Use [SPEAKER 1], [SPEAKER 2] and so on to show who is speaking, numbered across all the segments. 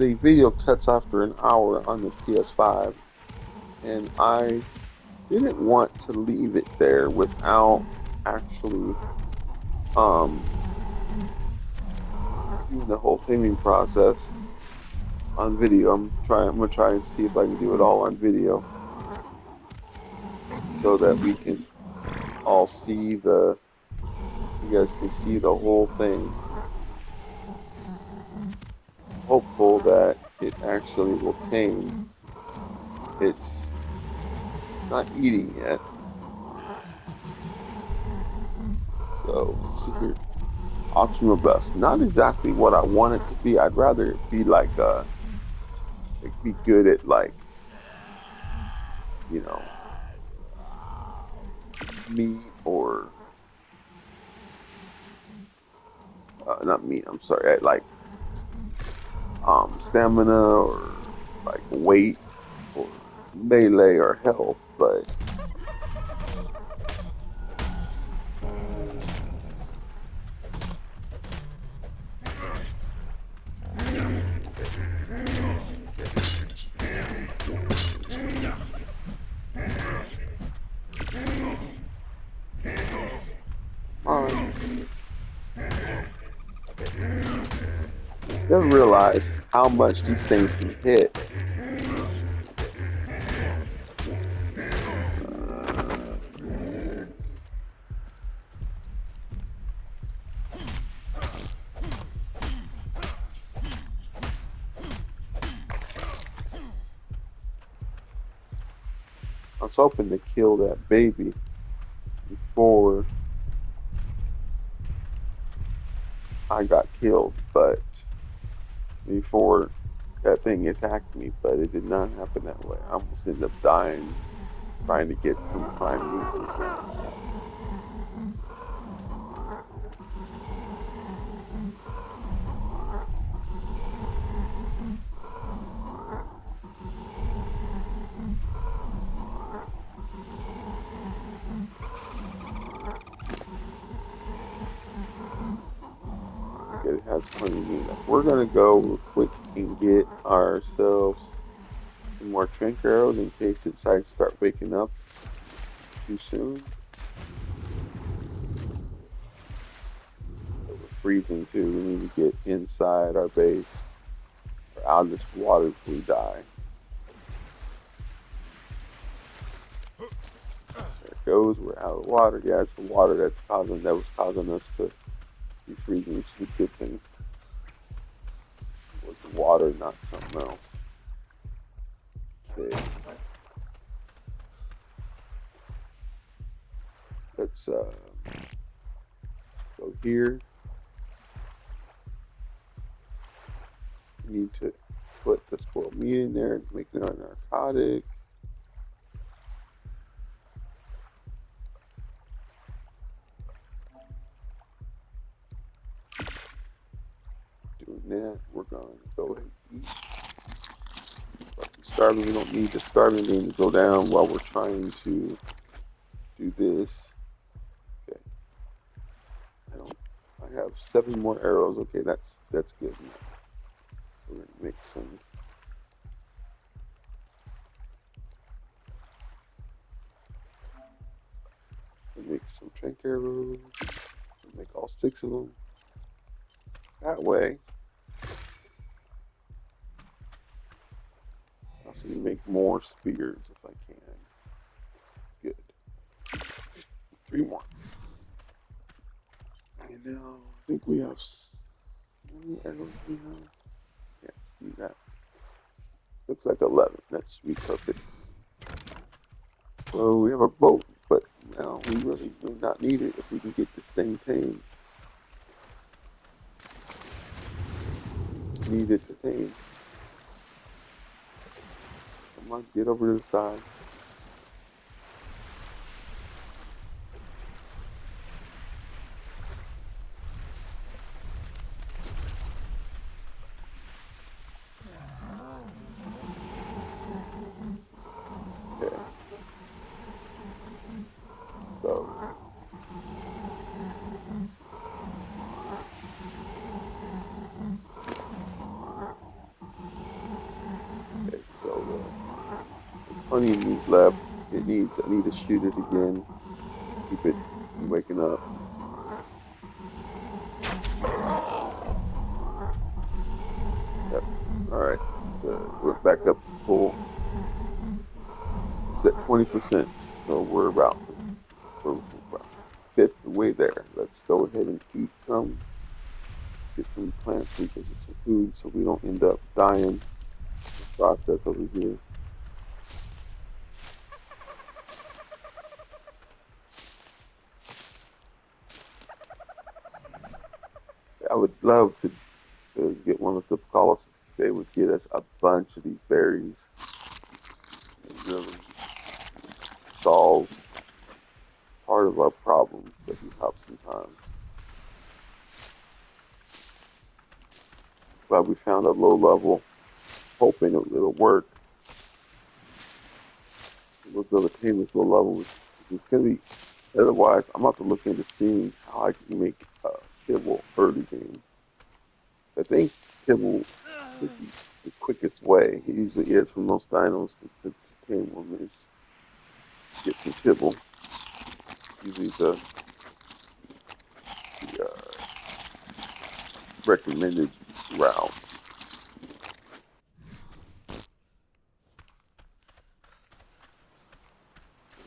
[SPEAKER 1] the video cuts after an hour on the PS5, and I didn't want to leave it there without actually um, doing the whole taming process on video. I'm gonna try and see if I can do it all on video so that we can all see you guys can see the whole thing. Hopeful that it actually will tame. It's not eating yet, so let's see here. Optional best. Not exactly what I want it to be. I'd rather it be like be good at like, you know, meat or not meat. I'm sorry, like stamina or like weight or melee or health, but um, never realized how much these things can hit. I was hoping to kill that baby before I got killed, but before that thing attacked me, but it did not happen that way. I almost ended up dying trying to get some prime meat. It has plenty of meat. We're gonna go real quick and get ourselves some more trank arrows in case it decides to start waking up too soon. We're freezing too. We need to get inside our base or out of this water if we die. There it goes. We're out of the water. Yeah, it's the water that was causing us to be freezing, which is a good thing. It was the water, not something else. Okay. Let's go here. We need to put the spoiled meat in there, make it a narcotic. Doing that, we're gonna go ahead and eat. Starving, we don't need the starving game to go down while we're trying to do this. Okay. I have 7 more arrows. Okay, that's good. We're gonna make some. Make some trank arrows. Make all 6 of them. That way, I'll see make more spears if I can. Good. 3 more. And now I think we have. How many arrows do we have? Can't see that. Looks like 11. That should be perfect. So we have a boat, but now we really do not need it if we can get this thing tamed. It's needed to tame. Come on, get over to the side. Okay. So So there's plenty of meat left. I need to shoot it again. Keep it from waking up. Yep. All right. We're back up to full. It's at 20%. So we're about fifth the way there. Let's go ahead and eat some. Get some plants so we can get some food so we don't end up dying in the process over here. I would love to get one of the colossus. They would get us a bunch of these berries and really solve part of our problem that we have sometimes. Glad we found a low level, hoping it'll work. We'll be able to tame this low level. It's going to be, otherwise, I'm about to look into seeing how I can make kibble early game. I think kibble would be the quickest way. It usually is for most dinos to tame one is get some kibble. Usually the recommended routes.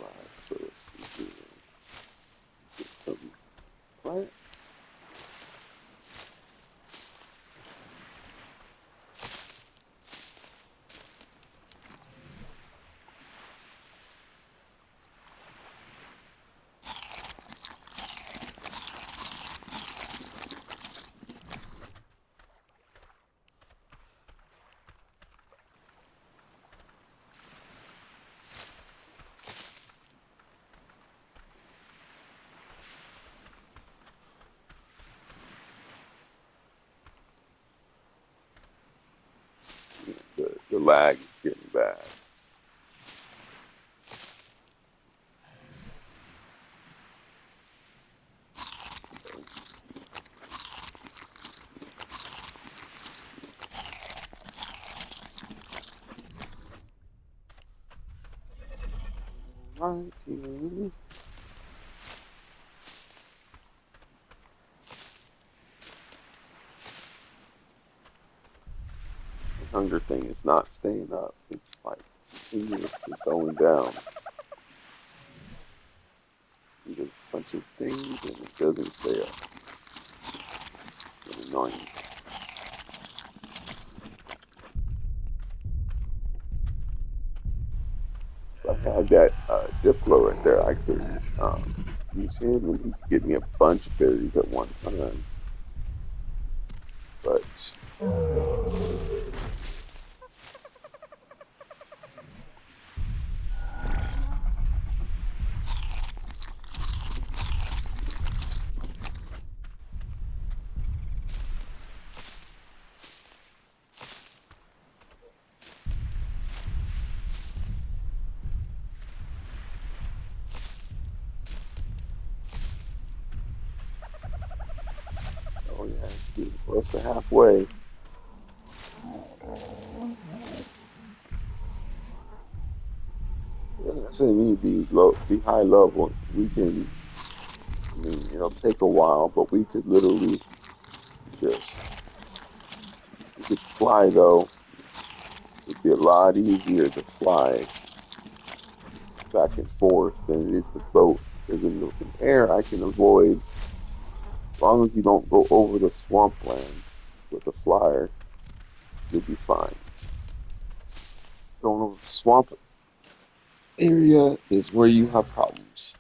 [SPEAKER 1] Right, so let's see here. Get some plants. The lag is getting bad. Righty. The hunger thing is not staying up. It's like continuously going down. Eat a bunch of things and it doesn't stay up. It's annoying. If I had that Diplo right there, I could use him and he could give me a bunch of berries at one time. But oh yeah, it's getting close to halfway. Yeah, I say me be low, be high level. We can. I mean, it'll take a while, but we could literally just. We could fly though. It'd be a lot easier to fly back and forth than it is to boat. Because in air, I can avoid, as long as you don't go over the swampland with a flyer, you'll be fine. Going over the swamp area is where you have problems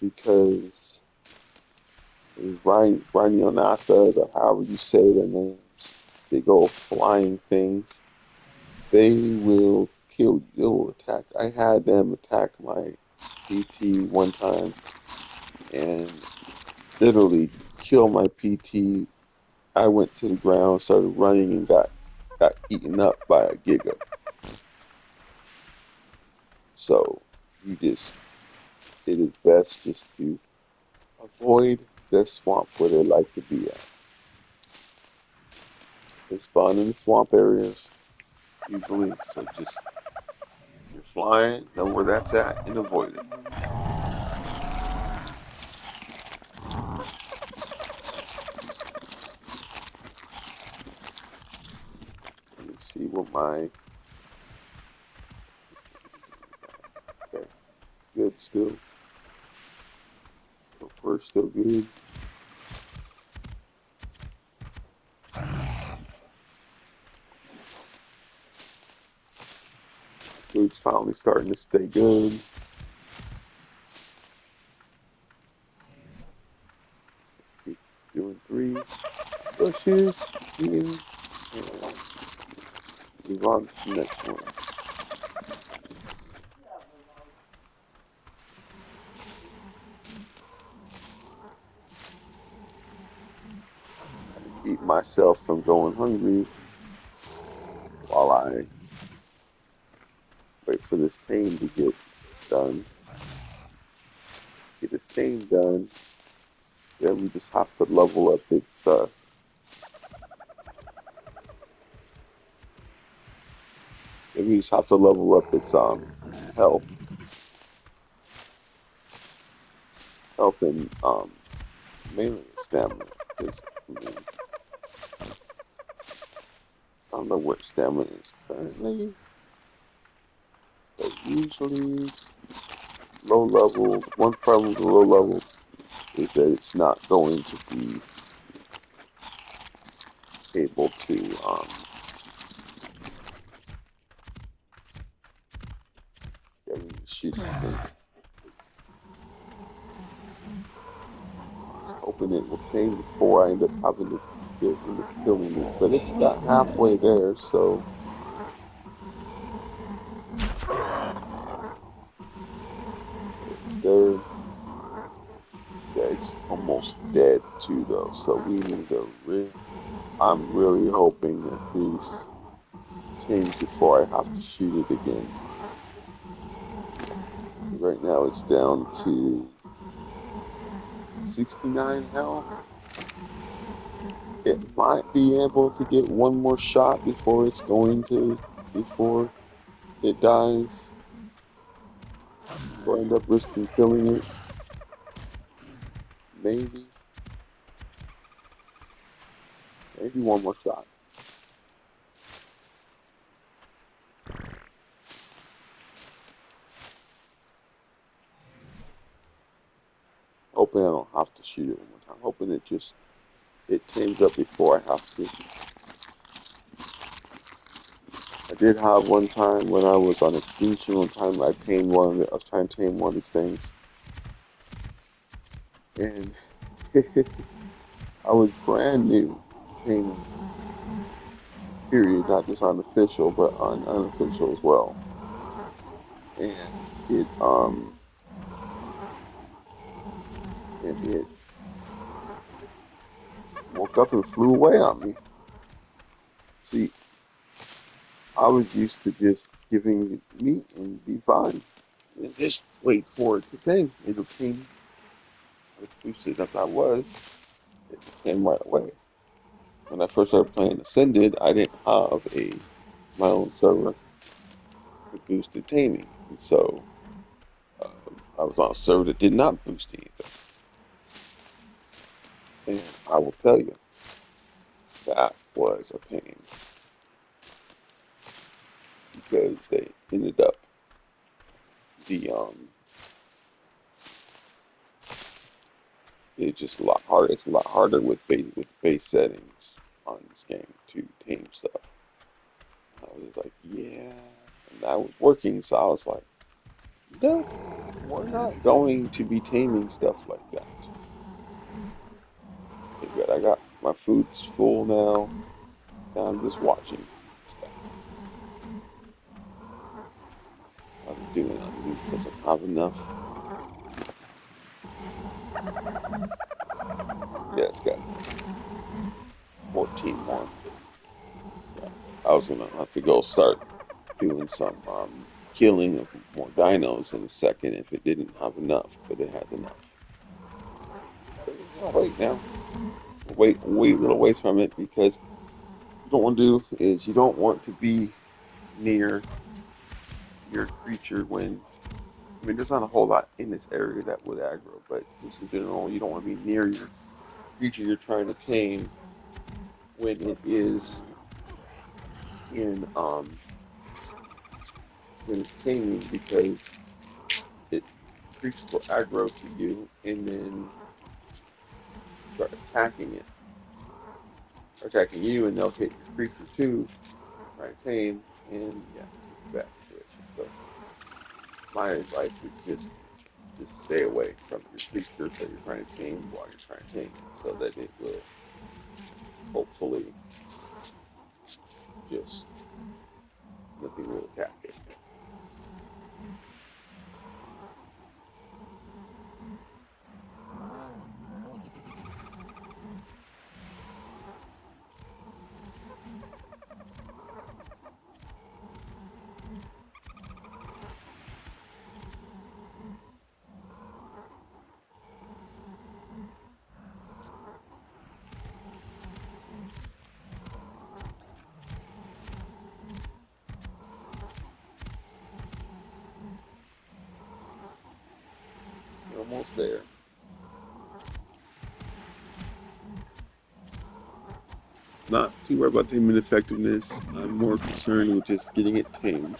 [SPEAKER 1] because Rhinionata, or however you say their names, big old flying things, they will kill you. They will attack. I had them attack my PT one time and literally kill my PT. I went to the ground, started running, and got eaten up by a giga. So you just it is best just to avoid the swamp where they like to be at. They spawn in the swamp areas. usually. So just you're flying, know where that's at, and avoid it. Let me see what my okay, good still. So far, still good. Food's finally starting to stay good. Keep doing three bushes, eating, and move on to the next one. Trying to keep myself from going hungry while I wait for this tame to get done. Get this tame done, then we just have to level up its then we just have to level up its health and mainly its stamina. Because I mean, I don't know what stamina is currently, but usually low level, one problem with the low level is that it's not going to be able to get me to shoot, I think. Hoping it will tame before I end up having to end up killing it. But it's got halfway there, so it's there. Yeah, it's almost dead too though. So we need to I'm really hoping that these tames before I have to shoot it again. Right now it's down to 69 health. It might be able to get one more shot before it dies. Or end up risking killing it. Maybe. Maybe one more shot. Hoping I don't have to shoot it one more time. Hoping it tames up before I have to. I did have one time when I was on extinction. One time I was trying to tame one of these things, and I was brand new to taming. Period, not just unofficial, but on unofficial as well. And it woke up and flew away on me. See, I was used to just giving it meat and be fine. And just wait for it to tame. It'll tame. Like boosted as I was, it came right away. When I first started playing Ascended, I didn't have my own server with boosted taming, and so I was on a server that did not boost anything. And I will tell you, that was a pain because they ended up the it's just a lot harder. It's a lot harder with base settings on this game to tame stuff. I was like, yeah, and that was working, so I was like, no, we're not going to be taming stuff like that. Okay, good. I got my food's full now. Now I'm just watching stuff. How's it doing on meat? Doesn't have enough. Yeah, it's got 14 more. Yeah, I was gonna have to go start doing some killing of more dinos in a second if it didn't have enough, but it has enough. But I'll wait now. Wait a little ways from it because what you don't want to do is you don't want to be near your creature when, I mean, there's not a whole lot in this area that would aggro, but just in general, you don't want to be near your creature you're trying to tame when it is in when it's taming, because it creatures will aggro to you and then start attacking you, and they'll hit your creature too, try and tame, and yeah, it's a bad situation. So my advice would just stay away from your creatures that you're trying to tame while you're trying to tame it, so that it will hopefully just nothing will attack it. You're almost there. Not too worried about taming effectiveness. I'm more concerned with just getting it tamed,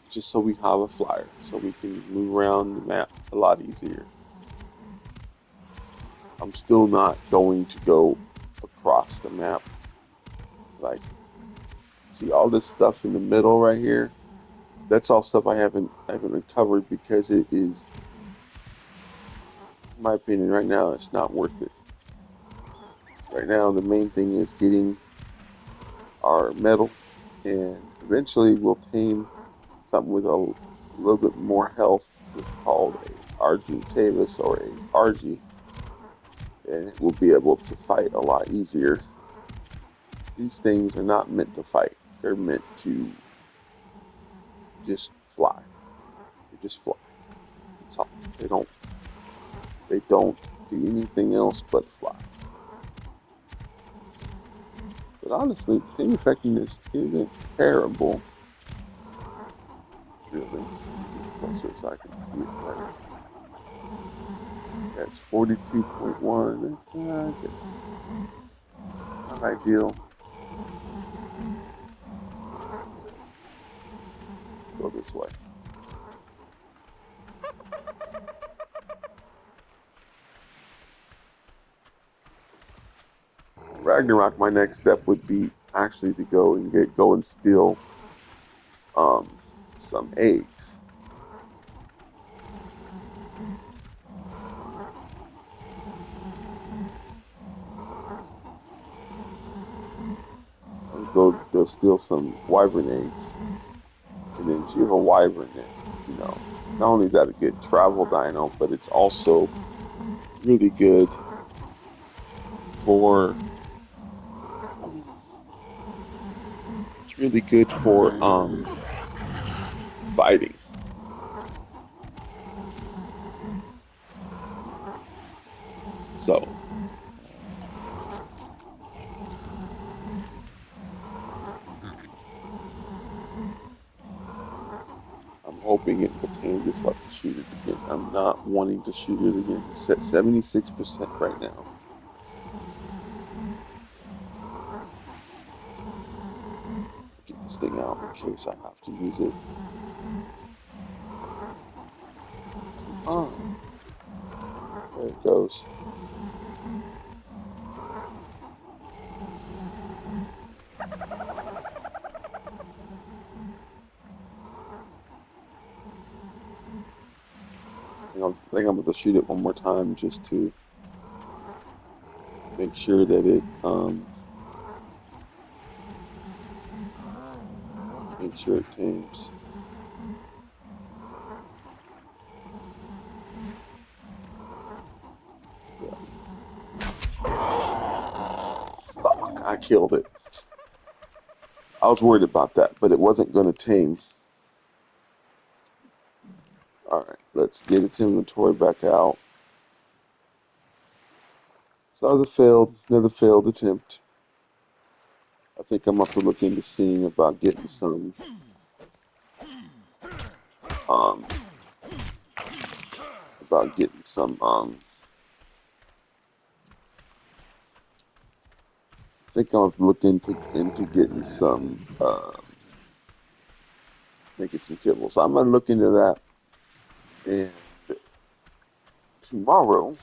[SPEAKER 1] just so we have a flyer, so we can move around the map a lot easier. I'm still not going to go across the map. Like, see all this stuff in the middle right here? That's all stuff I haven't uncovered, because it is, in my opinion, right now it's not worth it. Right now the main thing is getting our metal, and eventually we'll tame something with a little bit more health, called a Argentavis or a Argy, and it will be able to fight a lot easier. These things are not meant to fight. They're meant to just fly. They just fly. That's all. They don't do anything else but fly. But honestly, team effectiveness isn't terrible, really. Get closer so I can see it better. That's 42.1. It's I guess not ideal. Go this way. Ragnarok, my next step would be actually to go and steal um some eggs. I'll go steal some wyvern eggs, and then if you have a wyvern, then not only is that a good travel dino, but it's also really good for it's really good for fighting. So I'm hoping it will tame before I can shoot it again. I'm not wanting to shoot it again. It's at 76% right now. Get this thing out in case I have to use it. Come on. There it goes. I think I'm going to shoot it one more time just to make sure that it make sure it tames. Yeah. Fuck, I killed it. I was worried about that, but it wasn't going to tame. All right, let's get its inventory back out. So another failed attempt. I think I'm going to have to look into seeing about getting um, I think I'll look into getting making some kibbles. So I'm gonna look into that, and tomorrow,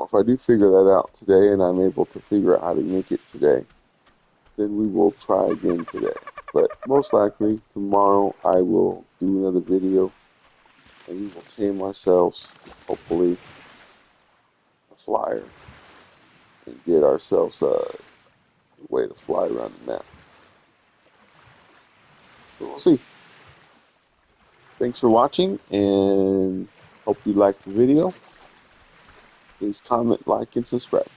[SPEAKER 1] if I do figure that out today, and I'm able to figure out how to make it today, then we will try again today. But most likely tomorrow I will do another video, and we will tame ourselves, hopefully, a flyer, and get ourselves a way to fly around the map. But we'll see. Thanks for watching, and hope you liked the video. Please comment, like, and subscribe.